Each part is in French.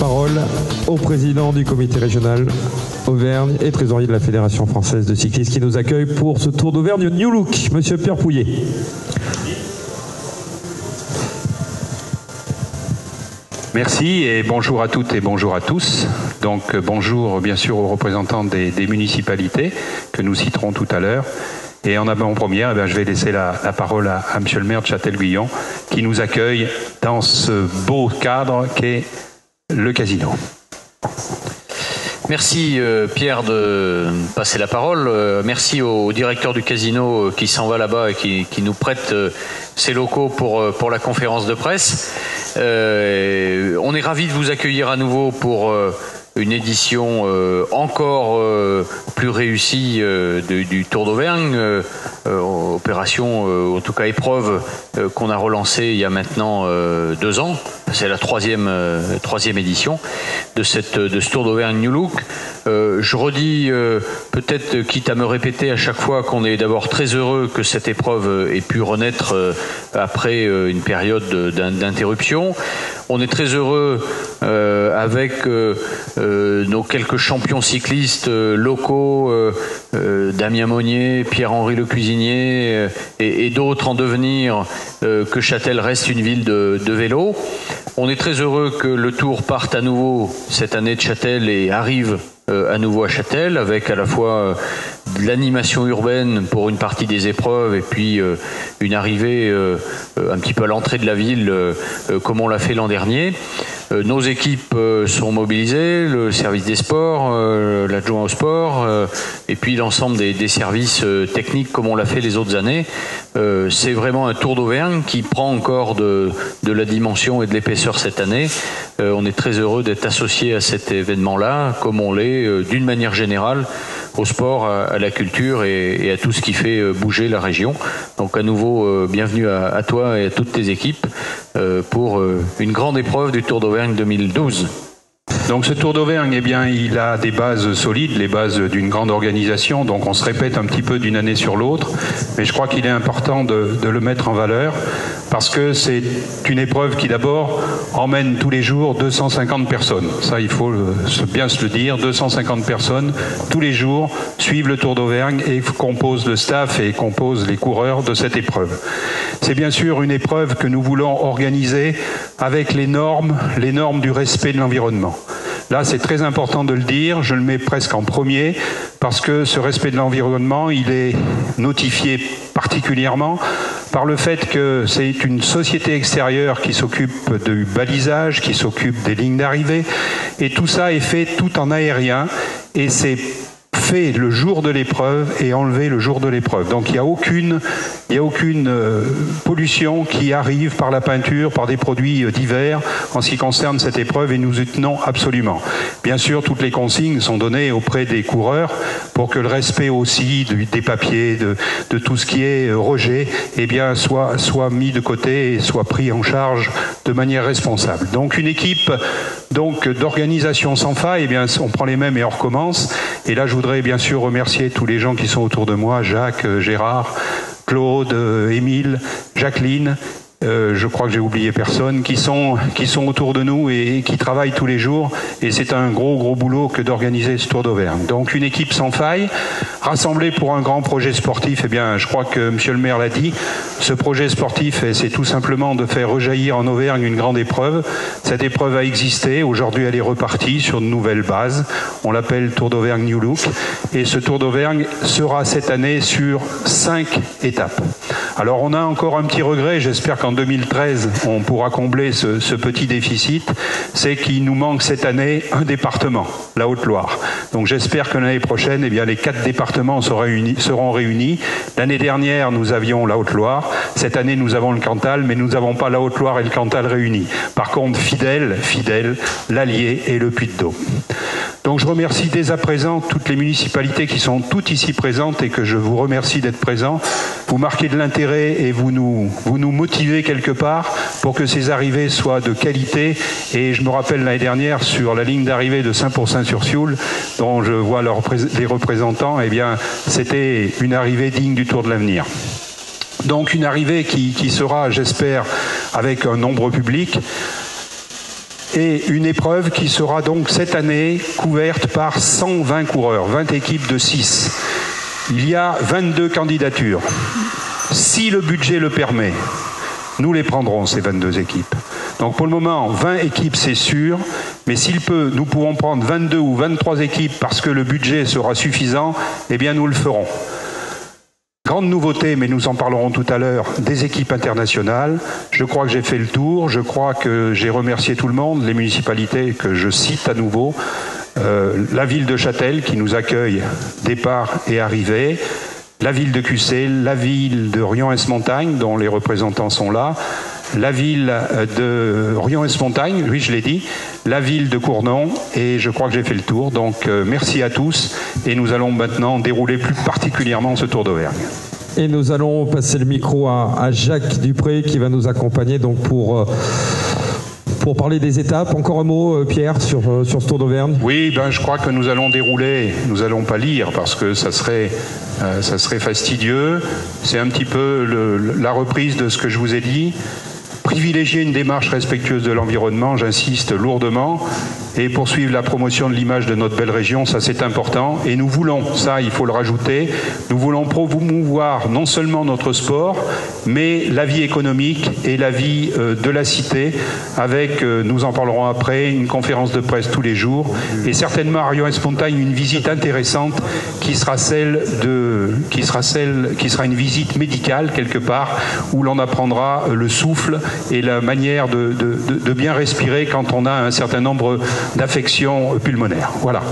parole au président du comité régional Auvergne et trésorier de la Fédération française de cyclisme qui nous accueille pour ce Tour d'Auvergne New Look, Monsieur Pierre Pouillet. Merci et bonjour à toutes et bonjour à tous. Donc bonjour bien sûr aux représentants des municipalités que nous citerons tout à l'heure. Et en avant-première, je vais laisser la parole à Monsieur le maire de Châtel-Guyon qui nous accueille dans ce beau cadre qu'est le casino. Merci Pierre de passer la parole. Merci au directeur du casino qui s'en va là-bas et qui nous prête ses locaux pour la conférence de presse. On est ravis de vous accueillir à nouveau pour une édition encore plus réussie du Tour d'Auvergne, opération, en tout cas épreuve, qu'on a relancée il y a maintenant 2 ans. C'est la troisième édition de ce Tour d'Auvergne New Look. Je redis, peut-être quitte à me répéter à chaque fois, qu'on est d'abord très heureux que cette épreuve ait pu renaître après une période d'interruption. On est très heureux avec nos quelques champions cyclistes locaux, Damien Monnier, Pierre-Henri Le Cuisinier et d'autres en devenir, que Châtel reste une ville de vélo. On est très heureux que le Tour parte à nouveau cette année de Châtel et arrive à nouveau à Châtel, avec à la fois de l'animation urbaine pour une partie des épreuves et puis une arrivée un petit peu à l'entrée de la ville comme on l'a fait l'an dernier. Nos équipes sont mobilisées, le service des sports, l'adjoint au sport et puis l'ensemble des services techniques comme on l'a fait les autres années. C'est vraiment un Tour d'Auvergne qui prend encore de la dimension et de l'épaisseur cette année. On est très heureux d'être associé à cet événement-là, comme on l'est d'une manière générale au sport, à la culture et à tout ce qui fait bouger la région. Donc à nouveau, bienvenue à toi et à toutes tes équipes pour une grande épreuve du Tour d'Auvergne 2012. Donc ce Tour d'Auvergne, eh bien, il a des bases solides, les bases d'une grande organisation, donc on se répète un petit peu d'une année sur l'autre, mais je crois qu'il est important de le mettre en valeur, parce que c'est une épreuve qui d'abord emmène tous les jours 250 personnes. Ça, il faut bien se le dire, 250 personnes tous les jours suivent le Tour d'Auvergne et composent le staff et composent les coureurs de cette épreuve. C'est bien sûr une épreuve que nous voulons organiser avec les normes du respect de l'environnement. Là, c'est très important de le dire, je le mets presque en premier, parce que ce respect de l'environnement, il est notifié particulièrement par le fait que c'est une société extérieure qui s'occupe du balisage, qui s'occupe des lignes d'arrivée, et tout ça est fait tout en aérien, et c'est fait le jour de l'épreuve et enlevé le jour de l'épreuve. Donc il n'y a aucune pollution qui arrive par la peinture, par des produits divers en ce qui concerne cette épreuve, et nous y tenons absolument. Bien sûr, toutes les consignes sont données auprès des coureurs pour que le respect aussi des papiers, de tout ce qui est rejet, eh bien, soit mis de côté et soit pris en charge de manière responsable. Donc une équipe d'organisation sans faille, eh bien, on prend les mêmes et on recommence. Et là, je voudrais bien sûr remercier tous les gens qui sont autour de moi, Jacques, Gérard, Claude, Émile, Jacqueline, je crois que j'ai oublié personne, qui sont autour de nous et qui travaillent tous les jours. Et c'est un gros boulot que d'organiser ce Tour d'Auvergne. Donc une équipe sans faille, rassemblée pour un grand projet sportif. Eh bien, je crois que Monsieur le maire l'a dit, ce projet sportif, c'est tout simplement de faire rejaillir en Auvergne une grande épreuve. Cette épreuve a existé, aujourd'hui elle est repartie sur de nouvelles bases. On l'appelle Tour d'Auvergne New Look. Et ce Tour d'Auvergne sera cette année sur 5 étapes. Alors on a encore un petit regret, j'espère qu'en 2013 on pourra combler ce petit déficit, c'est qu'il nous manque cette année un département, la Haute-Loire. Donc j'espère que l'année prochaine, eh bien, les 4 départements seront réunis. L'année dernière nous avions la Haute-Loire, cette année nous avons le Cantal, mais nous n'avons pas la Haute-Loire et le Cantal réunis. Par contre, fidèle, l'Allier et le Puy-de-Dôme. Donc je remercie dès à présent toutes les municipalités qui sont toutes ici présentes et que je vous remercie d'être présents. Vous marquez de l'intérêt et vous nous motivez quelque part pour que ces arrivées soient de qualité. Et je me rappelle l'année dernière sur la ligne d'arrivée de Saint-Pourçain-sur-Sioule, dont je vois les représentants, eh bien c'était une arrivée digne du Tour de l'Avenir. Donc une arrivée qui sera, j'espère, avec un nombre public. et une épreuve qui sera donc cette année couverte par 120 coureurs, 20 équipes de 6. Il y a 22 candidatures. Si le budget le permet, nous les prendrons, ces 22 équipes. Donc pour le moment, 20 équipes, c'est sûr, mais s'il peut, nous pourrons prendre 22 ou 23 équipes parce que le budget sera suffisant, eh bien nous le ferons. Grande nouveauté, mais nous en parlerons tout à l'heure, des équipes internationales. Je crois que j'ai fait le tour, je crois que j'ai remercié tout le monde, les municipalités que je cite à nouveau, la ville de Châtel qui nous accueille départ et arrivée, la ville de Cussé, la ville de Rion-Ès-Montagne, dont les représentants sont là, la ville de Rion-Ès-Montagne, oui je l'ai dit, la ville de Cournon, et je crois que j'ai fait le tour. Donc merci à tous, et nous allons maintenant dérouler plus particulièrement ce Tour d'Auvergne. Et nous allons passer le micro à Jacques Dupré qui va nous accompagner donc pour parler des étapes. Encore un mot, Pierre, sur ce Tour d'Auvergne? Oui, je crois que nous allons dérouler, nous n'allons pas lire parce que ça serait fastidieux. C'est un petit peu la reprise de ce que je vous ai dit. Privilégier une démarche respectueuse de l'environnement, j'insiste lourdement, et poursuivre la promotion de l'image de notre belle région, ça c'est important. Et nous voulons, ça il faut le rajouter, nous voulons promouvoir non seulement notre sport, mais la vie économique et la vie de la cité, avec, nous en parlerons après, une conférence de presse tous les jours, et certainement à Rion-Ès-Montagne une visite intéressante qui sera une visite médicale quelque part, où l'on apprendra le souffle et la manière de bien respirer quand on a un certain nombre d'affections pulmonaires. Voilà.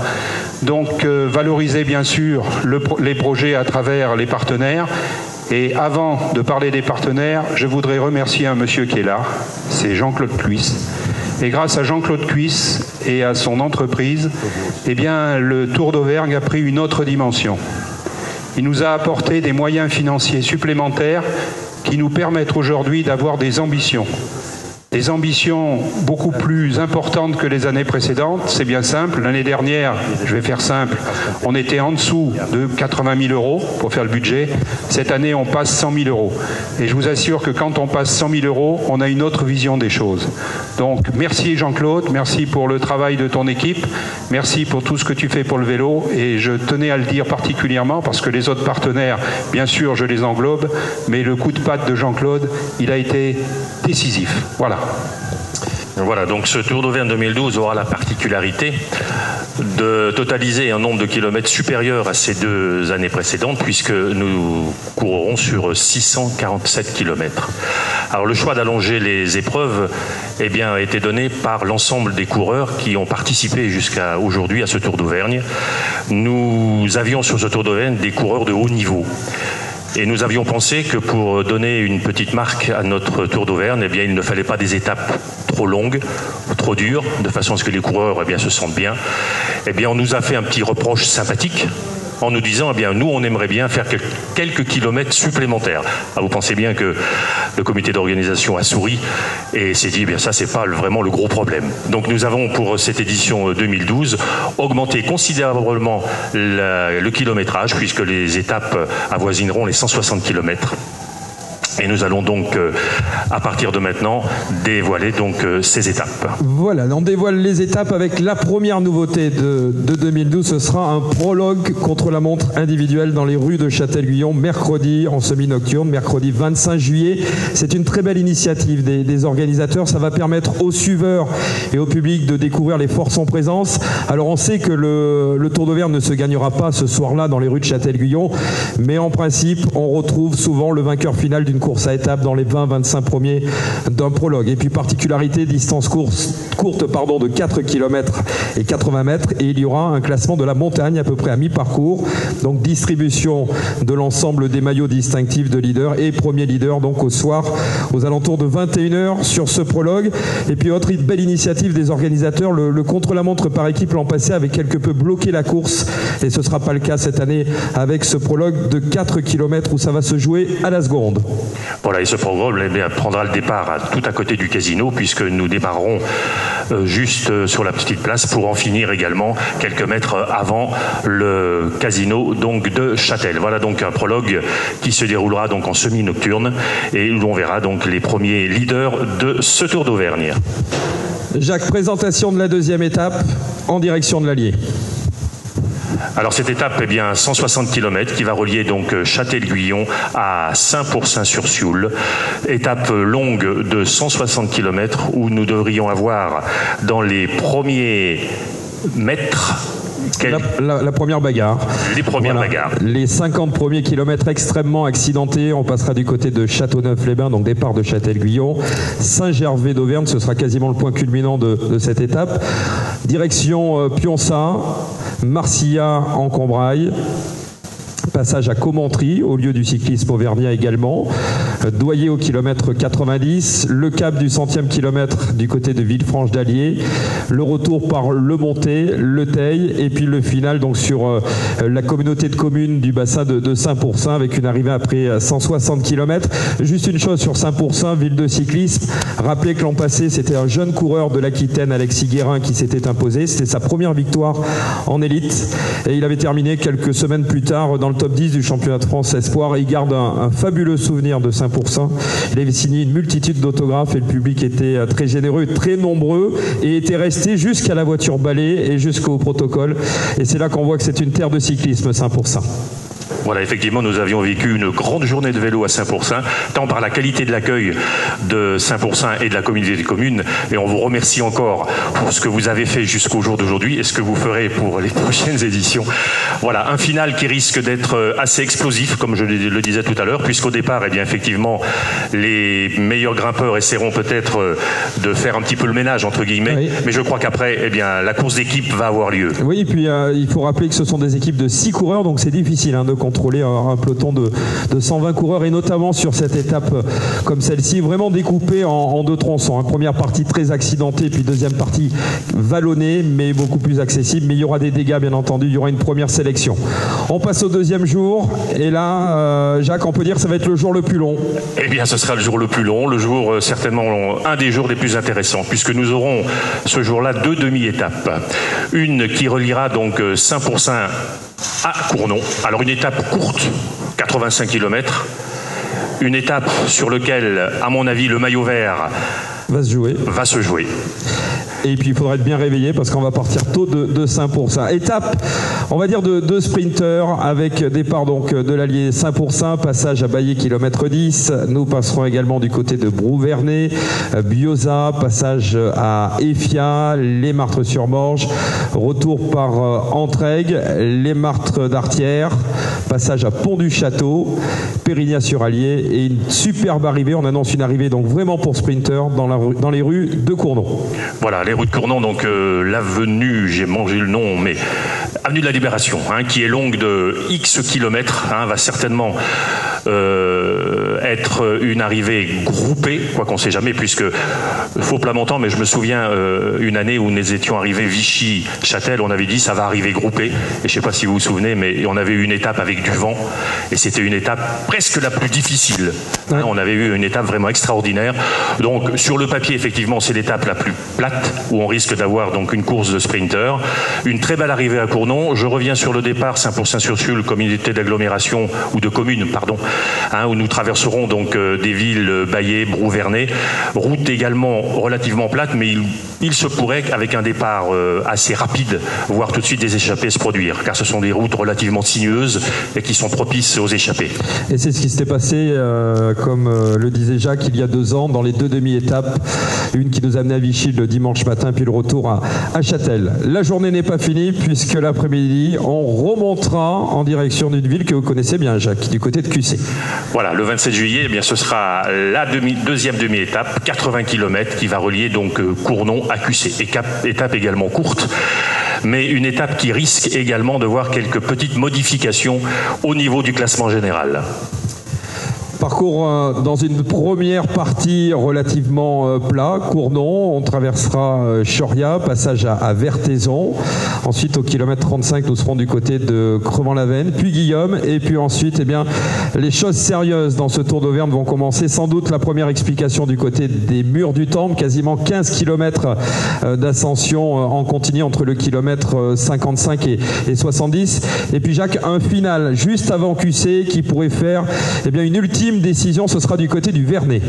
Donc valoriser bien sûr les projets à travers les partenaires. Et avant de parler des partenaires, je voudrais remercier un monsieur qui est là, c'est Jean-Claude Cuisse. Et grâce à Jean-Claude Cuisse et à son entreprise, eh bien, le Tour d'Auvergne a pris une autre dimension. Il nous a apporté des moyens financiers supplémentaires qui nous permettent aujourd'hui d'avoir des ambitions beaucoup plus importantes que les années précédentes. C'est bien simple. L'année dernière, je vais faire simple, on était en dessous de 80 000 euros pour faire le budget. Cette année, on passe 100 000 euros. Et je vous assure que quand on passe 100 000 euros, on a une autre vision des choses. Donc, merci Jean-Claude, merci pour le travail de ton équipe, merci pour tout ce que tu fais pour le vélo. Et je tenais à le dire particulièrement parce que les autres partenaires, bien sûr, je les englobe, mais le coup de patte de Jean-Claude, il a été décisif. Voilà. Voilà, donc ce Tour d'Auvergne 2012 aura la particularité de totaliser un nombre de kilomètres supérieur à ces 2 années précédentes, puisque nous courrons sur 647 kilomètres. Alors le choix d'allonger les épreuves a été donné par l'ensemble des coureurs qui ont participé jusqu'à aujourd'hui à ce Tour d'Auvergne. Nous avions sur ce Tour d'Auvergne des coureurs de haut niveau. Et nous avions pensé que pour donner une petite marque à notre Tour d'Auvergne, il ne fallait pas des étapes trop longues, trop dures, de façon à ce que les coureurs se sentent bien. On nous a fait un petit reproche sympathique en nous disant, nous, on aimerait bien faire quelques kilomètres supplémentaires. Vous pensez bien que le comité d'organisation a souri et s'est dit, ça, c'est pas vraiment le gros problème. Donc, nous avons, pour cette édition 2012, augmenté considérablement le kilométrage, puisque les étapes avoisineront les 160 kilomètres. Et nous allons donc, à partir de maintenant, dévoiler ces étapes. Voilà, on dévoile les étapes avec la première nouveauté de 2012. Ce sera un prologue contre la montre individuelle dans les rues de Châtel-Guyon, mercredi en semi-nocturne, mercredi 25 juillet. C'est une très belle initiative des organisateurs. Ça va permettre aux suiveurs et au public de découvrir les forces en présence. Alors on sait que le Tour d'Auvergne ne se gagnera pas ce soir-là dans les rues de Châtel-Guyon, mais en principe, on retrouve souvent le vainqueur final d'une course à étapes dans les 20-25 premiers d'un prologue. Et puis particularité, distance courte de 4 km et 80 mètres, et il y aura un classement de la montagne à peu près à mi-parcours, donc distribution de l'ensemble des maillots distinctifs de leader et premier leader donc au soir aux alentours de 21h sur ce prologue. Et puis autre belle initiative des organisateurs, le contre-la-montre par équipe l'an passé avait quelque peu bloqué la course, et ce ne sera pas le cas cette année avec ce prologue de 4 km où ça va se jouer à la seconde. Voilà, et ce programme prendra le départ tout à côté du casino, puisque nous démarrerons juste sur la petite place pour en finir également quelques mètres avant le casino donc de Châtel. Voilà donc un prologue qui se déroulera donc en semi-nocturne et où l'on verra donc les premiers leaders de ce Tour d'Auvergne. Jacques, présentation de la deuxième étape en direction de l'Allier. Alors cette étape, eh bien, 160 km qui va relier donc Châtel-Guyon à Saint-Pourçain-sur-Sioule. Étape longue de 160 km où nous devrions avoir dans les premiers mètres la première bagarre. Les premières bagarres. Les 50 premiers kilomètres extrêmement accidentés. On passera du côté de Châteauneuf-les-Bains, donc départ de Châtel-Guyon. Saint-Gervais d'Auvergne, ce sera quasiment le point culminant de cette étape. Direction Pionça, Marcillat en Combraille. Passage à Commentry, au lieu du cyclisme auvergnat également. Doyer au kilomètre 90. Le cap du 100e kilomètre du côté de Villefranche d'Allier. Le retour par Le Montet, Le Teil. Et puis le final donc sur la communauté de communes du bassin de Saint-Pourçain avec une arrivée après 160 km. Juste une chose sur Saint-Pourçain, ville de cyclisme. Rappelez que l'an passé, c'était un jeune coureur de l'Aquitaine, Alexis Guérin, qui s'était imposé. C'était sa première victoire en élite. Et il avait terminé quelques semaines plus tard dans le top 10 du championnat de France Espoir. Il garde un fabuleux souvenir de Saint-Pourçain. Il avait signé une multitude d'autographes et le public était très généreux, très nombreux et était resté jusqu'à la voiture balai et jusqu'au protocole. Et c'est là qu'on voit que c'est une terre de cyclisme, Saint-Pourçain. Voilà, effectivement, nous avions vécu une grande journée de vélo à Saint-Pourçain, tant par la qualité de l'accueil de Saint-Pourçain et de la communauté des communes. Et on vous remercie encore pour ce que vous avez fait jusqu'au jour d'aujourd'hui et ce que vous ferez pour les prochaines éditions. Voilà, un final qui risque d'être assez explosif, comme je le disais tout à l'heure, puisqu'au départ, eh bien, effectivement, les meilleurs grimpeurs essaieront peut-être de faire un petit peu le ménage, entre guillemets. Oui. Mais je crois qu'après, eh bien, la course d'équipe va avoir lieu. Oui, et puis il faut rappeler que ce sont des équipes de 6 coureurs, donc c'est difficile de contrôler un peloton de 120 coureurs, et notamment sur cette étape comme celle-ci, vraiment découpée en deux tronçons. Première partie très accidentée, puis deuxième partie vallonnée, mais beaucoup plus accessible. Mais il y aura des dégâts, bien entendu. Il y aura une première sélection. On passe au deuxième jour, et là, Jacques, on peut dire que ça va être le jour le plus long. Eh bien, ce sera le jour le plus long, le jour certainement un des jours les plus intéressants, puisque nous aurons ce jour-là 2 demi-étapes. Une qui reliera donc Saint-Pourçain à Cournon. Alors une étape courte, 85 km, une étape sur laquelle, à mon avis, le maillot vert va se jouer. Et puis il faudra être bien réveillé parce qu'on va partir tôt de Saint-Pourçain. Étape, on va dire de sprinters avec départ donc de l'Allier Saint-Pourçain, passage à Baillé kilomètre 10. Nous passerons également du côté de Brouvernet, Bioza, passage à Effia, les Martres-sur-Morge, retour par Entraigues, les Martres d'Artière, passage à Pont-du-Château, Pérignat-sur-Allier et une superbe arrivée. On annonce une arrivée donc vraiment pour sprinters dans les rues de Cournon. Voilà, les rues de Cournon, donc l'avenue, j'ai mangé le nom, mais avenue de la Libération, qui est longue de X kilomètres, va certainement être une arrivée groupée, quoi qu'on ne sait jamais, puisque faux plat montant, mais je me souviens une année où nous étions arrivés Vichy-Châtel, on avait dit ça va arriver groupé, et je ne sais pas si vous vous souvenez, mais on avait eu une étape avec du vent, et c'était une étape presque la plus difficile. On avait eu une étape vraiment extraordinaire. Donc sur le papier, effectivement, c'est l'étape la plus plate, où on risque d'avoir donc une course de sprinter. Une très belle arrivée à Cournon. Je reviens sur le départ, Saint-Pourçain-sur-Sioule, communauté d'agglomération, ou de commune, pardon, où nous traverserons donc des villes Baillé, Brouvernet. Route également relativement plate, mais il se pourrait qu'avec un départ assez rapide, voir tout de suite des échappées se produire, car ce sont des routes relativement sinueuses et qui sont propices aux échappées. Et c'est ce qui s'était passé, comme le disait Jacques, il y a 2 ans, dans les 2 demi-étapes, une qui nous amenait à Vichy le dimanche matin, puis le retour à Châtel. La journée n'est pas finie, puisque l'après-midi, on remontera en direction d'une ville que vous connaissez bien, Jacques, du côté de QC. Voilà, le 27 juillet, eh bien, ce sera la deuxième demi-étape, 80 km, qui va relier donc Cournon à QC. Étape également courte, mais une étape qui risque également de voir quelques petites modifications au niveau du classement général. Parcours dans une première partie relativement plat, Cournon, on traversera Choria, passage à Vertaison. Ensuite, au kilomètre 35, nous serons du côté de Crevant-la-Veine, puis Guillaume, et puis ensuite, eh bien, les choses sérieuses dans ce Tour d'Auvergne vont commencer. Sans doute la première explication du côté des Murs du Temple, quasiment 15 km d'ascension en continu entre le kilomètre 55 et 70. Et puis Jacques, un final juste avant QC qui pourrait faire une ultime décision, ce sera du côté du Vernet.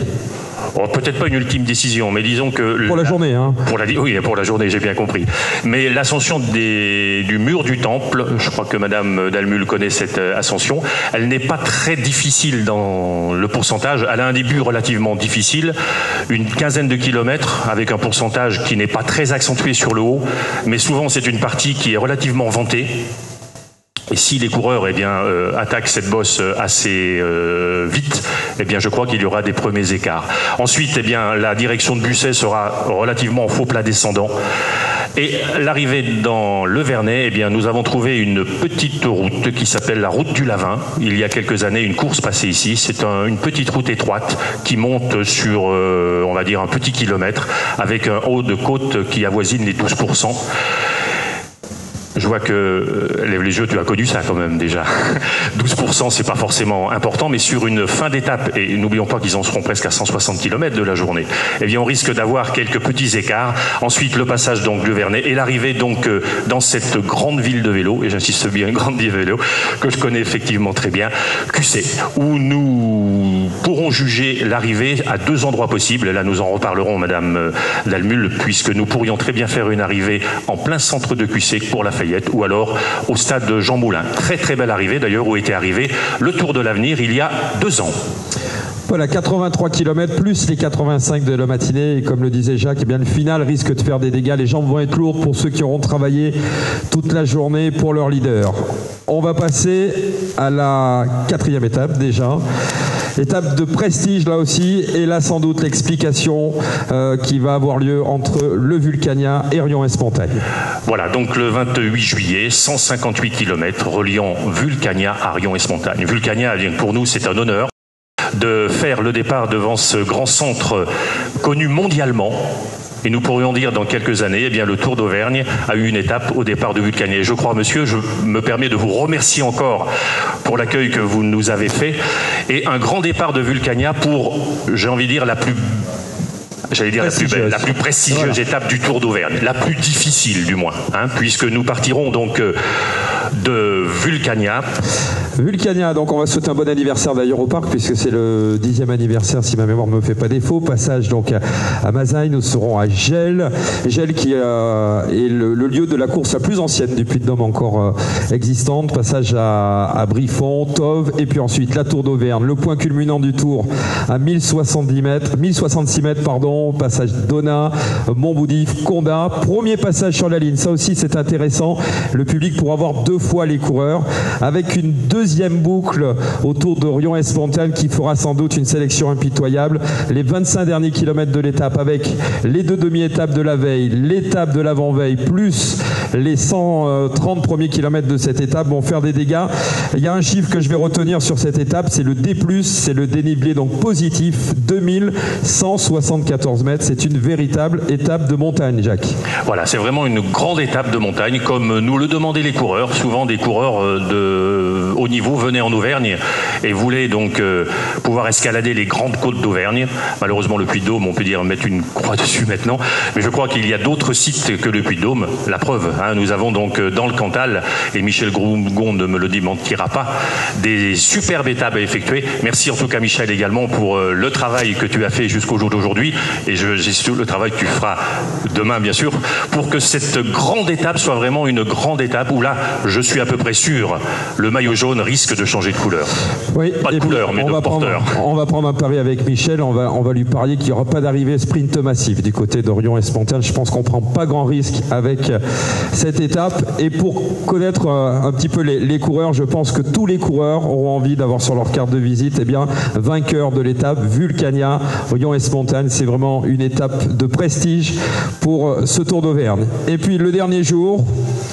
peut-être pas une ultime décision, mais disons que... Pour la journée, hein. Oui, pour la journée, j'ai bien compris. Mais l'ascension du mur du temple, je crois que Madame Dalmul connaît cette ascension, elle n'est pas très difficile dans le pourcentage. Elle a un début relativement difficile, une quinzaine de kilomètres, avec un pourcentage qui n'est pas très accentué sur le haut, mais souvent c'est une partie qui est relativement ventée. Et si les coureurs attaquent cette bosse assez vite, je crois qu'il y aura des premiers écarts. Ensuite, la direction de Busset sera relativement en faux plat descendant. Et l'arrivée dans le Vernet, nous avons trouvé une petite route qui s'appelle la route du Lavin. Il y a quelques années, une course passée ici. C'est une petite route étroite qui monte sur, on va dire, un petit kilomètre, avec un haut de côte qui avoisine les 12%. Je vois que, lève les yeux, tu as connu ça quand même déjà. 12%, c'est pas forcément important, mais sur une fin d'étape, et n'oublions pas qu'ils en seront presque à 160 km de la journée, on risque d'avoir quelques petits écarts. Ensuite, le passage donc du Vernet et l'arrivée donc dans cette grande ville de vélo, et j'insiste bien, une grande ville de vélo, que je connais effectivement très bien, QC, où nous pourrons juger l'arrivée à 2 endroits possibles. Là, nous en reparlerons, Madame Dalmul, puisque nous pourrions très bien faire une arrivée en plein centre de QC pour la ou alors au stade de Jean Moulin. Très très belle arrivée d'ailleurs, où était arrivé le Tour de l'Avenir il y a 2 ans. Voilà, 83 km plus les 85 de la matinée, et comme le disait Jacques, le final risque de faire des dégâts. Les jambes vont être lourdes pour ceux qui auront travaillé toute la journée pour leur leader. On va passer à la 4e étape déjà. Étape de prestige là aussi, et là sans doute l'explication qui va avoir lieu entre le Vulcania et Rion-Esmontagne. Voilà, donc le 28 juillet, 158 km reliant Vulcania à Rion-Esmontagne. Vulcania, pour nous, c'est un honneur de faire le départ devant ce grand centre connu mondialement. Et nous pourrions dire dans quelques années, le Tour d'Auvergne a eu une étape au départ de Vulcania. Et je crois, monsieur, je me permets de vous remercier encore pour l'accueil que vous nous avez fait. Et un grand départ de Vulcania pour, j'ai envie de dire, la plus belle, la plus prestigieuse étape du Tour d'Auvergne, la plus difficile du moins, puisque nous partirons donc de Vulcania. Vulcania, donc on va souhaiter un bon anniversaire d'ailleurs au parc, puisque c'est le 10e anniversaire si ma mémoire ne me fait pas défaut. Passage donc à Mazaille, nous serons à Gel qui est le lieu de la course la plus ancienne du Puy-de-Dôme encore existante. Passage à Briffon, Tove, et puis ensuite la Tour d'Auvergne, le point culminant du Tour à 1066 mètres, passage d'Ona, Montboudif, Condat, premier passage sur la ligne. Ça aussi c'est intéressant, le public pourra voir 2 fois les coureurs, avec une deuxième boucle autour de Rion-Esmontagne qui fera sans doute une sélection impitoyable. Les 25 derniers kilomètres de l'étape, avec les 2 demi-étapes de la veille, l'étape de l'avant-veille, plus les 130 premiers kilomètres de cette étape vont faire des dégâts. Il y a un chiffre que je vais retenir sur cette étape, c'est le D+, c'est le dénivelé donc positif, 2174 mètres. C'est une véritable étape de montagne, Jacques. Voilà, c'est vraiment une grande étape de montagne, comme nous le demandaient les coureurs. Souvent des coureurs de haut niveau venaient en Auvergne et voulaient donc pouvoir escalader les grandes côtes d'Auvergne. Malheureusement, le Puy-de-Dôme, on peut dire mettre une croix dessus maintenant, mais je crois qu'il y a d'autres sites que le Puy-de-Dôme. La preuve, nous avons donc dans le Cantal, et Michel Grougon ne me le démentira pas, des superbes étapes à effectuer. Merci en tout cas, Michel, également pour le travail que tu as fait jusqu'au jour d'aujourd'hui, et j'ai surtout le travail que tu feras demain, bien sûr, pour que cette grande étape soit vraiment une grande étape où là, je suis à peu près sûr, le maillot jaune risque de changer de couleur. Oui, pas de couleur, mais de porteur. On va prendre un pari avec Michel, on va lui parier qu'il n'y aura pas d'arrivée sprint massif du côté de Rion-Esmontagne. Je pense qu'on ne prend pas grand risque avec cette étape. Et pour connaître un petit peu les coureurs, je pense que tous les coureurs auront envie d'avoir sur leur carte de visite, vainqueur de l'étape Vulcania, Rion-Esmontagne. C'est vraiment une étape de prestige pour ce Tour d'Auvergne. Et puis le dernier jour,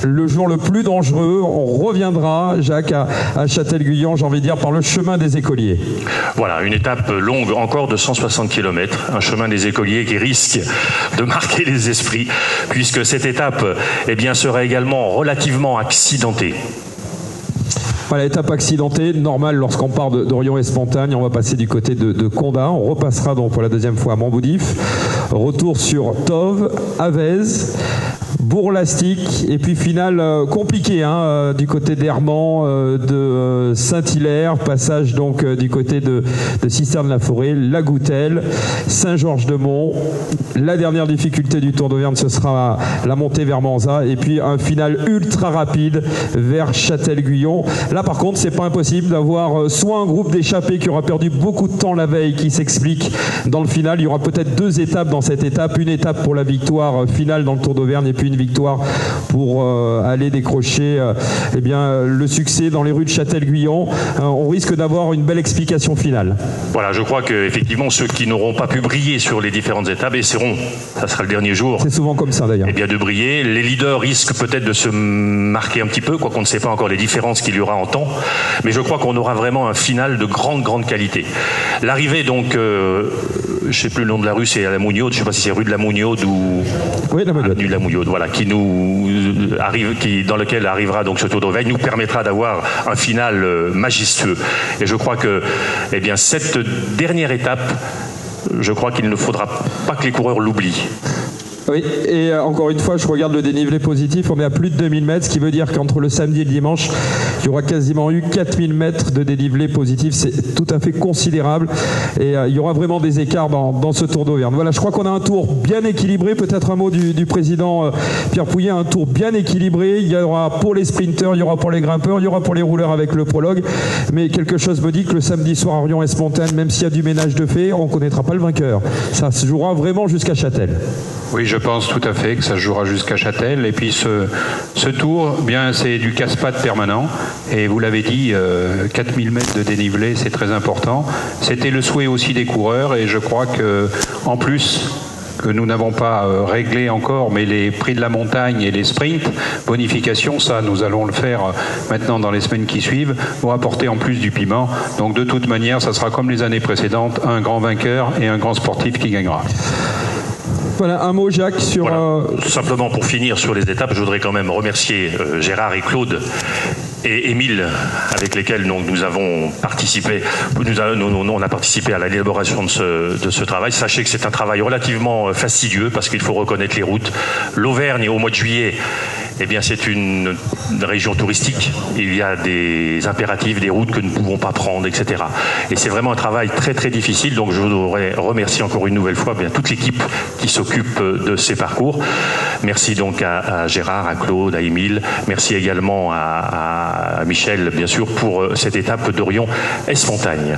le jour le plus dangereux, on reviendra, Jacques, à Châtel-Guyon, j'ai envie de dire, par le chemin des écoliers. Voilà, une étape longue encore de 160 km, un chemin des écoliers qui risque de marquer les esprits, puisque cette étape sera également relativement accidentée. Voilà, étape accidentée, normale lorsqu'on part de Rion-Esmontagne. On va passer du côté de Condat. On repassera donc pour la deuxième fois à Montboudif. Retour sur Tove, Avez, Bourg-Lastic, et puis finale compliquée du côté d'Hermans, de Saint-Hilaire, passage donc du côté de Cisterne-la-Forêt, La Goutelle, Saint-Georges-de-Mont. La dernière difficulté du Tour d'Auvergne, ce sera la montée vers Manzat, et puis un final ultra rapide vers Châtel-Guyon. Là par contre, c'est pas impossible d'avoir soit un groupe d'échappés qui aura perdu beaucoup de temps la veille, qui s'explique dans le final. Il y aura peut-être 2 étapes dans cette étape, une étape pour la victoire finale dans le Tour d'Auvergne, et puis une victoire pour aller décrocher le succès dans les rues de Châtel-Guyon. On risque d'avoir une belle explication finale. Voilà, je crois qu'effectivement, ceux qui n'auront pas pu briller sur les différentes étapes essaieront, ça sera le dernier jour. C'est souvent comme ça d'ailleurs. Eh bien, de briller. Les leaders risquent peut-être de se marquer un petit peu, quoiqu'on ne sait pas encore les différences qu'il y aura en temps. Mais je crois qu'on aura vraiment un final de grande qualité. L'arrivée, donc, je ne sais plus le nom de la rue, c'est à la Mougnaude. Je ne sais pas si c'est rue de la Mougnaude ou avenue de la Mougnaude, voilà, qui nous arrive, dans lequel arrivera donc ce Tour d'Auvergne, nous permettra d'avoir un final majestueux. Et je crois que, eh bien, cette dernière étape, je crois qu'il ne faudra pas que les coureurs l'oublient. Oui, et encore une fois, je regarde le dénivelé positif, on est à plus de 2000 mètres, ce qui veut dire qu'entre le samedi et le dimanche, il y aura quasiment eu 4000 mètres de dénivelé positif, c'est tout à fait considérable, et il y aura vraiment des écarts dans ce Tour d'Auvergne. Voilà, je crois qu'on a un tour bien équilibré, peut-être un mot du président Pierre Pouillet, un tour bien équilibré, il y aura pour les sprinteurs, il y aura pour les grimpeurs, il y aura pour les rouleurs avec le prologue, mais quelque chose me dit que le samedi soir à Rion-Esmontaine, même s'il y a du ménage de fait, on ne connaîtra pas le vainqueur. Ça se jouera vraiment jusqu'à Châtel. Oui, je pense tout à fait que ça se jouera jusqu'à Châtel. Et puis ce tour, bien, c'est du casse-pattes permanent. Et vous l'avez dit, 4000 mètres de dénivelé, c'est très important. C'était le souhait aussi des coureurs. Et je crois que, en plus, que nous n'avons pas réglé encore, mais les prix de la montagne et les sprints, bonification, ça, nous allons le faire maintenant dans les semaines qui suivent, vont apporter en plus du piment. Donc de toute manière, ça sera comme les années précédentes, un grand vainqueur et un grand sportif qui gagnera. Voilà, un mot, Jacques, sur... Voilà. Simplement pour finir sur les étapes, je voudrais quand même remercier Gérard et Claude et Émile, avec lesquels donc, nous avons participé. On a participé à l'élaboration de ce travail. Sachez que c'est un travail relativement fastidieux parce qu'il faut reconnaître les routes. L'Auvergne, au mois de juillet, eh bien, c'est une région touristique. Il y a des impératifs, des routes que nous ne pouvons pas prendre, etc. Et c'est vraiment un travail très difficile. Donc, je voudrais remercier encore une nouvelle fois bien toute l'équipe qui s'occupe de ces parcours. Merci donc à Gérard, à Claude, à Émile. Merci également à Michel, bien sûr, pour cette étape d'Orion-Esmontagne.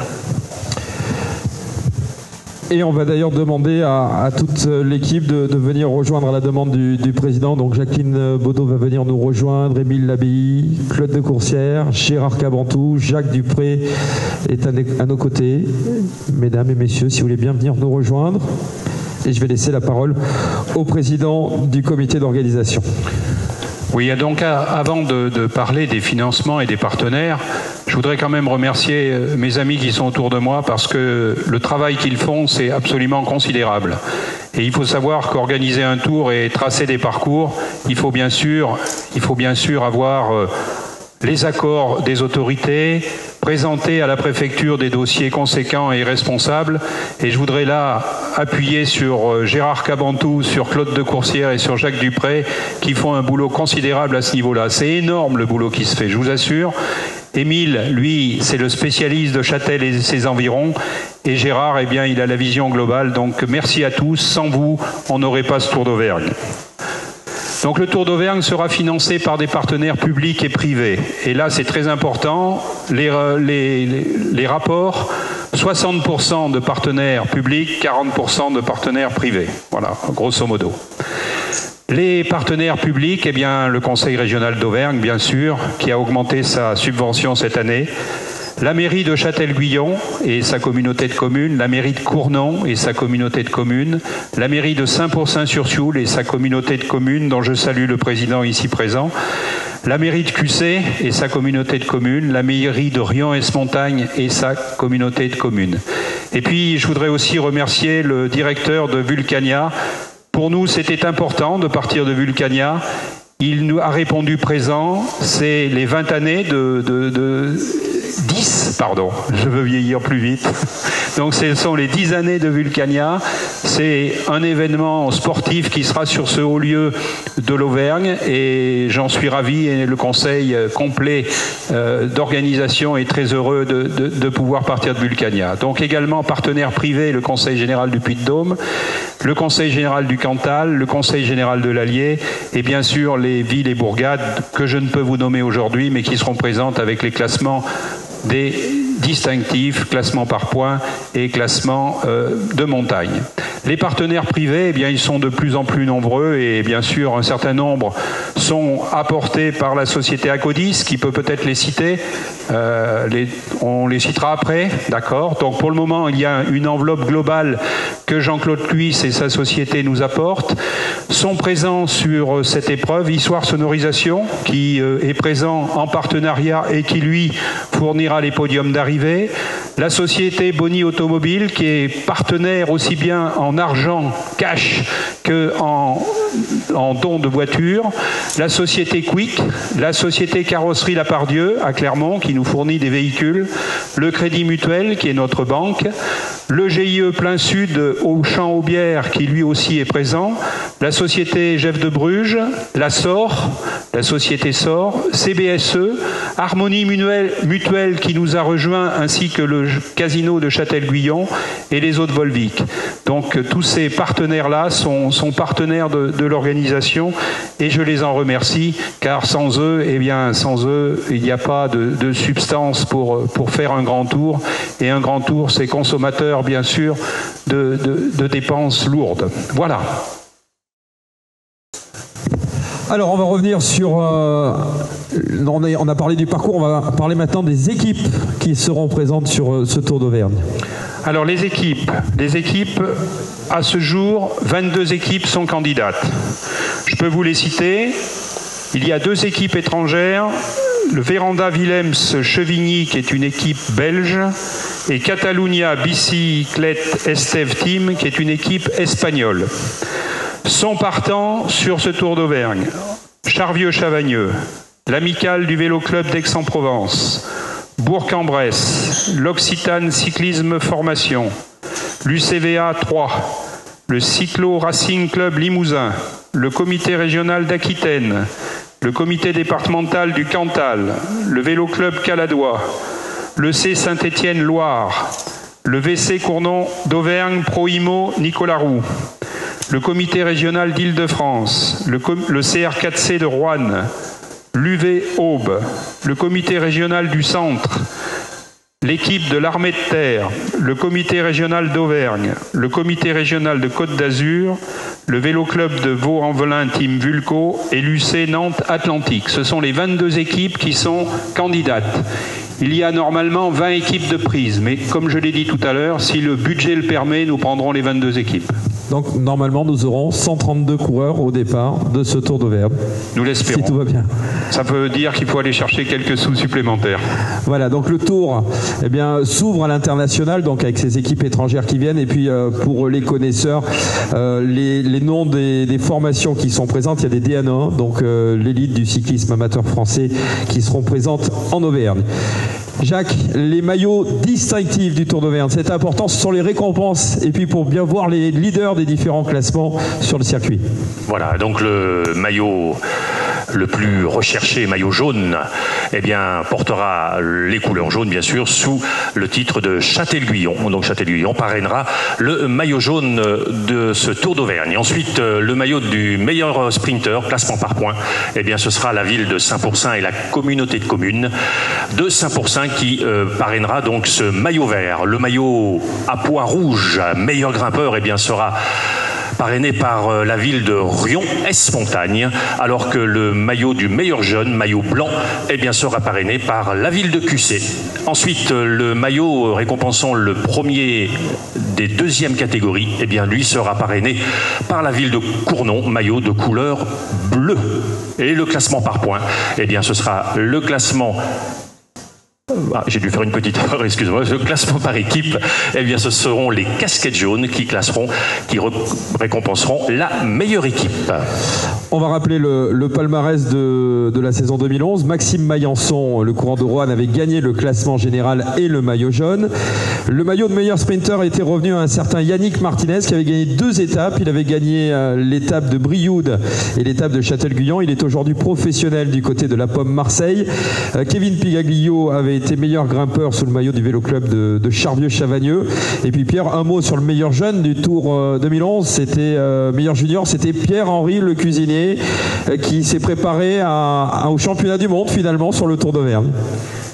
Et on va d'ailleurs demander à toute l'équipe de venir rejoindre à la demande du président. Donc Jacqueline Baudot va venir nous rejoindre, Émile Labille, Claude de Coursière, Gérard Cabantou, Jacques Dupré est à nos côtés. Mesdames et messieurs, si vous voulez bien venir nous rejoindre. Et je vais laisser la parole au président du comité d'organisation. Oui, donc avant de parler des financements et des partenaires, je voudrais quand même remercier mes amis qui sont autour de moi parce que le travail qu'ils font, c'est absolument considérable. Et il faut savoir qu'organiser un tour et tracer des parcours, il faut bien sûr avoir les accords des autorités, présenter à la préfecture des dossiers conséquents et responsables. Et je voudrais là appuyer sur Gérard Cabantou, sur Claude de Coursière et sur Jacques Dupré qui font un boulot considérable à ce niveau-là. C'est énorme le boulot qui se fait, je vous assure. Émile, lui, c'est le spécialiste de Châtel et ses environs. Et Gérard, eh bien, il a la vision globale. Donc merci à tous. Sans vous, on n'aurait pas ce Tour d'Auvergne. Donc le Tour d'Auvergne sera financé par des partenaires publics et privés. Et là, c'est très important. Les rapports, 60% de partenaires publics, 40% de partenaires privés. Voilà, grosso modo. Les partenaires publics, eh bien, le Conseil régional d'Auvergne, bien sûr, qui a augmenté sa subvention cette année. La mairie de Châtel-Guyon et sa communauté de communes, la mairie de Cournon et sa communauté de communes, la mairie de Saint-Pourçain-sur-Sioule et sa communauté de communes, dont je salue le président ici présent, la mairie de Cussé et sa communauté de communes, la mairie de Rion-Esmontagne et sa communauté de communes. Et puis, je voudrais aussi remercier le directeur de Vulcania. Pour nous, c'était important de partir de Vulcania. Il nous a répondu présent. C'est les 20 années 10, pardon, je veux vieillir plus vite, Donc ce sont les 10 années de Vulcania. C'est un événement sportif qui sera sur ce haut lieu de l'Auvergne et j'en suis ravi et le conseil complet d'organisation est très heureux de pouvoir partir de Vulcania. Donc également partenaire privé, le Conseil général du Puy-de-Dôme, le Conseil général du Cantal, le Conseil général de l'Allier et bien sûr les villes et bourgades que je ne peux vous nommer aujourd'hui mais qui seront présentes avec les classements des distinctifs, classement par points et classement de montagne. Les partenaires privés, eh bien, ils sont de plus en plus nombreux et bien sûr un certain nombre sont apportés par la société Acodis qui peut peut-être les citer. On les citera après, d'accord. Donc pour le moment, il y a une enveloppe globale que Jean-Claude Cluis et sa société nous apportent. Sont présents sur cette épreuve Histoire Sonorisation qui est présent en partenariat et qui lui fournira les podiums d'arrivée. La société Boni Automobile qui est partenaire aussi bien en argent cash que en dons de voitures. La société Quick, la société Carrosserie Lapardieu à Clermont qui nous fournit des véhicules, le Crédit Mutuel qui est notre banque, le GIE Plein Sud au Champ-Aubière qui lui aussi est présent, la société Jeff de Bruges, la SOR, la société SOR, CBSE, Harmonie Mutuelle qui nous a rejoint ainsi que le casino de Châtel-Guyon et les autres Volvic. Donc tous ces partenaires-là sont partenaires de l'organisation et je les en remercie car sans eux, eh bien, sans eux, il n'y a pas de substance pour faire un grand tour et un grand tour c'est consommateur bien sûr de dépenses lourdes. Voilà. Alors on va revenir sur... on a parlé du parcours, on va parler maintenant des équipes qui seront présentes sur ce Tour d'Auvergne. Alors les équipes, à ce jour, 22 équipes sont candidates. Je peux vous les citer. Il y a 2 équipes étrangères, le Véranda Willems Chevigny qui est une équipe belge et Catalunya Bicyclette Esteve Team qui est une équipe espagnole. Sont partants sur ce Tour d'Auvergne Charvieux-Chavagneux, l'Amicale du Vélo Club d'Aix-en-Provence, Bourg-en-Bresse, l'Occitane Cyclisme Formation, l'UCVA 3, le Cyclo Racing Club Limousin, le Comité régional d'Aquitaine, le Comité départemental du Cantal, le Vélo Club Caladois, le C Saint-Étienne-Loire, le VC Cournon d'Auvergne Proimo Nicolas Roux, le Comité régional d'Île-de-France, le CR4C de Roanne, l'UV Aube, le Comité régional du Centre, l'équipe de l'Armée de Terre, le Comité régional d'Auvergne, le Comité régional de Côte d'Azur, le Vélo Club de Vaux-en-Velin Team Vulco et l'UC Nantes Atlantique. Ce sont les 22 équipes qui sont candidates. Il y a normalement 20 équipes de prise, mais comme je l'ai dit tout à l'heure, si le budget le permet, nous prendrons les 22 équipes. Donc normalement, nous aurons 132 coureurs au départ de ce Tour d'Auvergne. Nous l'espérons. Si tout va bien. Ça veut dire qu'il faut aller chercher quelques sous supplémentaires. Voilà, donc le Tour eh bien, s'ouvre à l'international, donc avec ces équipes étrangères qui viennent. Et puis pour les connaisseurs, les noms des formations qui sont présentes, il y a des DNA, donc l'élite du cyclisme amateur français qui seront présentes en Auvergne. Jacques, les maillots distinctifs du Tour d'Auvergne, c'est important, ce sont les récompenses et puis pour bien voir les leaders des différents classements sur le circuit. Voilà, donc le maillot le plus recherché, maillot jaune, eh bien, portera les couleurs jaunes, bien sûr, sous le titre de Châtel-Guyon. Donc Châtel-Guyon parrainera le maillot jaune de ce Tour d'Auvergne. Ensuite, le maillot du meilleur sprinter, classement par points, eh bien, ce sera la ville de Saint-Pourçain et la communauté de communes de Saint-Pourçain qui parrainera donc ce maillot vert. Le maillot à pois rouge, meilleur grimpeur, eh bien, sera parrainé par la ville de Rion-Esmontagne, alors que le maillot du meilleur jeune, maillot blanc, eh bien, sera parrainé par la ville de Cussé. Ensuite, le maillot récompensant le premier des deuxièmes catégories, eh bien, lui sera parrainé par la ville de Cournon, maillot de couleur bleue. Et le classement par points, eh bien, ce sera le classement j'ai dû faire une petite erreur, excusez-moi, le classement par équipe, eh bien ce seront les casquettes jaunes qui récompenseront la meilleure équipe. On va rappeler le palmarès de la saison 2011. Maxime Maillançon, le coureur de Roanne, avait gagné le classement général et le maillot jaune. Le maillot de meilleur sprinter était revenu à un certain Yannick Martinez qui avait gagné 2 étapes. Il avait gagné l'étape de Brioude et l'étape de Châtel-Guyon. Il est aujourd'hui professionnel du côté de la Pomme Marseille. Kevin Pigaglio avait été meilleur grimpeur sous le maillot du vélo club de Charvieux-Chavagneux. Et puis Pierre, un mot sur le meilleur jeune du Tour 2011. C'était meilleur junior, c'était Pierre-Henri Le Cuisinier qui s'est préparé au championnat du monde finalement sur le Tour d'Auvergne.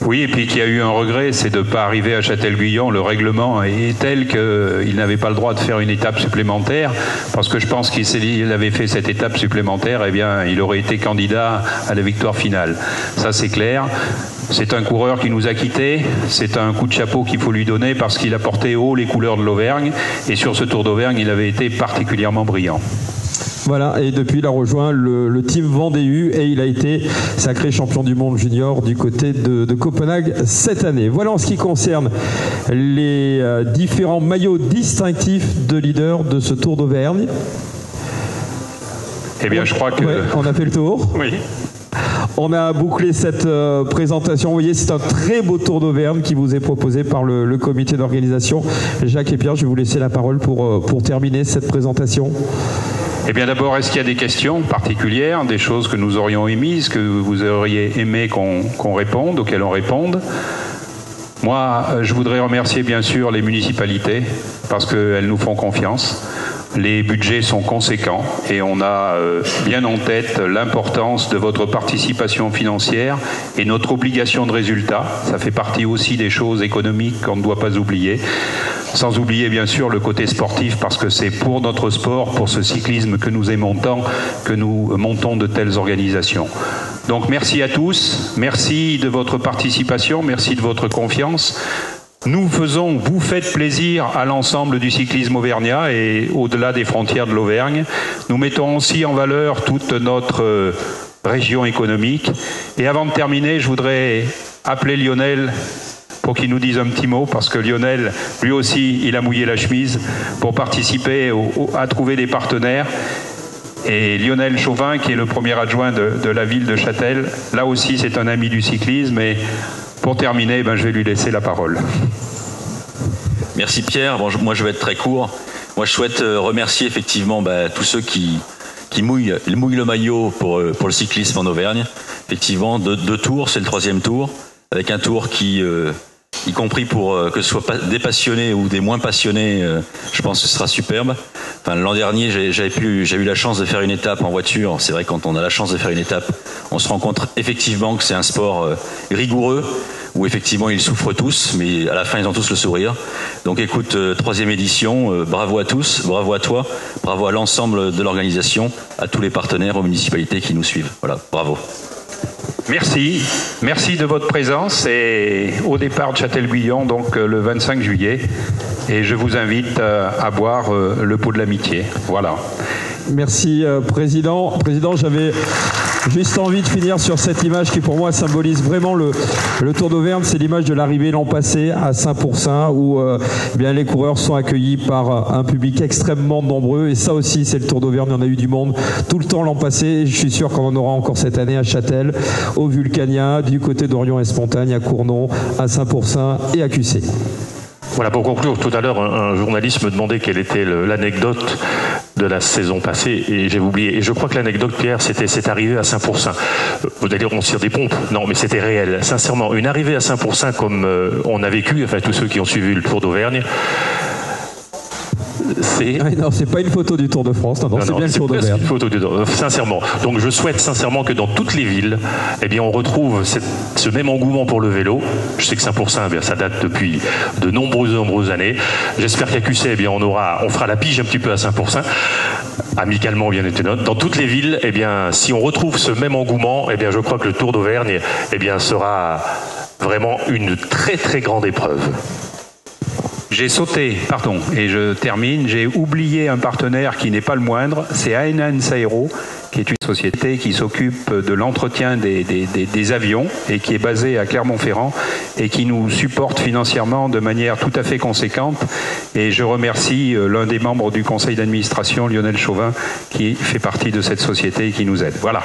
Oui, et puis qu'il y a eu un regret, c'est de ne pas arriver à Châtel-Guyon. Le règlement est tel qu'il n'avait pas le droit de faire une étape supplémentaire, parce que je pense qu'il avait fait cette étape supplémentaire, eh bien, il aurait été candidat à la victoire finale. Ça, c'est clair. C'est un coureur qui nous a quittés. C'est un coup de chapeau qu'il faut lui donner parce qu'il a porté haut les couleurs de l'Auvergne. Et sur ce Tour d'Auvergne, il avait été particulièrement brillant. Voilà, et depuis il a rejoint le team Vendée et il a été sacré champion du monde junior du côté de Copenhague cette année. Voilà en ce qui concerne les différents maillots distinctifs de leader de ce Tour d'Auvergne. Eh bien, je crois que... Ouais, on a fait le tour. Oui. On a bouclé cette présentation. Vous voyez, c'est un très beau Tour d'Auvergne qui vous est proposé par le comité d'organisation. Jacques et Pierre, je vais vous laisser la parole pour terminer cette présentation. Eh bien d'abord, est-ce qu'il y a des questions particulières, des choses que nous aurions émises, que vous auriez aimé qu'on réponde, auxquelles on réponde? Moi, je voudrais remercier bien sûr les municipalités parce qu'elles nous font confiance. Les budgets sont conséquents et on a bien en tête l'importance de votre participation financière et notre obligation de résultat. Ça fait partie aussi des choses économiques qu'on ne doit pas oublier. Sans oublier bien sûr le côté sportif parce que c'est pour notre sport, pour ce cyclisme que nous aimons tant, que nous montons de telles organisations. Donc merci à tous, merci de votre participation, merci de votre confiance. Vous faites plaisir à l'ensemble du cyclisme auvergnat et au-delà des frontières de l'Auvergne. Nous mettons aussi en valeur toute notre région économique. Et avant de terminer, je voudrais appeler Lionel pour qu'il nous dise un petit mot, parce que Lionel, lui aussi, il a mouillé la chemise pour participer à trouver des partenaires. Et Lionel Chauvin, qui est le premier adjoint de la ville de Châtel, là aussi c'est un ami du cyclisme. Et pour terminer, je vais lui laisser la parole. Merci Pierre. Bon, moi je vais être très court. Moi je souhaite remercier effectivement tous ceux qui mouillent le maillot pour le cyclisme en Auvergne. Effectivement, 2 tours, c'est le 3e tour, avec un tour qui, y compris pour que ce soit des passionnés ou des moins passionnés, je pense que ce sera superbe. Enfin, l'an dernier, j'ai eu la chance de faire une étape en voiture. C'est vrai, quand on a la chance de faire une étape, on se rend compte effectivement que c'est un sport rigoureux, où effectivement ils souffrent tous, mais à la fin ils ont tous le sourire. Donc écoute, 3e édition, bravo à tous, bravo à toi, bravo à l'ensemble de l'organisation, à tous les partenaires, aux municipalités qui nous suivent. Voilà, bravo. Merci de votre présence et au départ de Châtel-Guyon, donc le 25 juillet. Et je vous invite à boire le pot de l'amitié. Voilà. Merci Président. Président, j'avais juste envie de finir sur cette image qui pour moi symbolise vraiment le Tour d'Auvergne. C'est l'image de l'arrivée l'an passé à Saint-Pourçain où bien les coureurs sont accueillis par un public extrêmement nombreux. Et ça aussi, c'est le Tour d'Auvergne. On a eu du monde tout le temps l'an passé. Et je suis sûr qu'on en aura encore cette année à Châtel, au Vulcania, du côté d'Orion-Espontagne, à Cournon, à Saint-Pourçain et à Cussé. Voilà, pour conclure, tout à l'heure, un journaliste me demandait quelle était l'anecdote de la saison passée, et j'ai oublié. Et je crois que l'anecdote, Pierre, c'était cette arrivée à Saint-Pourçain. Vous allez dire, on tire des pompes. Non, mais c'était réel. Sincèrement, une arrivée à Saint-Pourçain comme on a vécu, enfin tous ceux qui ont suivi le Tour d'Auvergne, c'est... Non, c'est pas une photo du Tour de France, non, c'est bien le Tour d'Auvergne. Une photo sincèrement. Donc je souhaite sincèrement que dans toutes les villes, eh bien, on retrouve ce même engouement pour le vélo. Je sais que Saint-Pourçain, ça date depuis de nombreuses années. J'espère qu'à Cussé, eh bien, on fera la pige un petit peu à Saint-Pourçain, amicalement bien étonnant. Dans toutes les villes, eh bien, si on retrouve ce même engouement, eh bien, je crois que le Tour d'Auvergne, eh bien, sera vraiment une très très grande épreuve. J'ai sauté, pardon, et je termine, j'ai oublié un partenaire qui n'est pas le moindre, c'est ANS Aero, qui est une société qui s'occupe de l'entretien des avions et qui est basée à Clermont-Ferrand et qui nous supporte financièrement de manière tout à fait conséquente. Et je remercie l'un des membres du conseil d'administration, Lionel Chauvin, qui fait partie de cette société et qui nous aide. Voilà.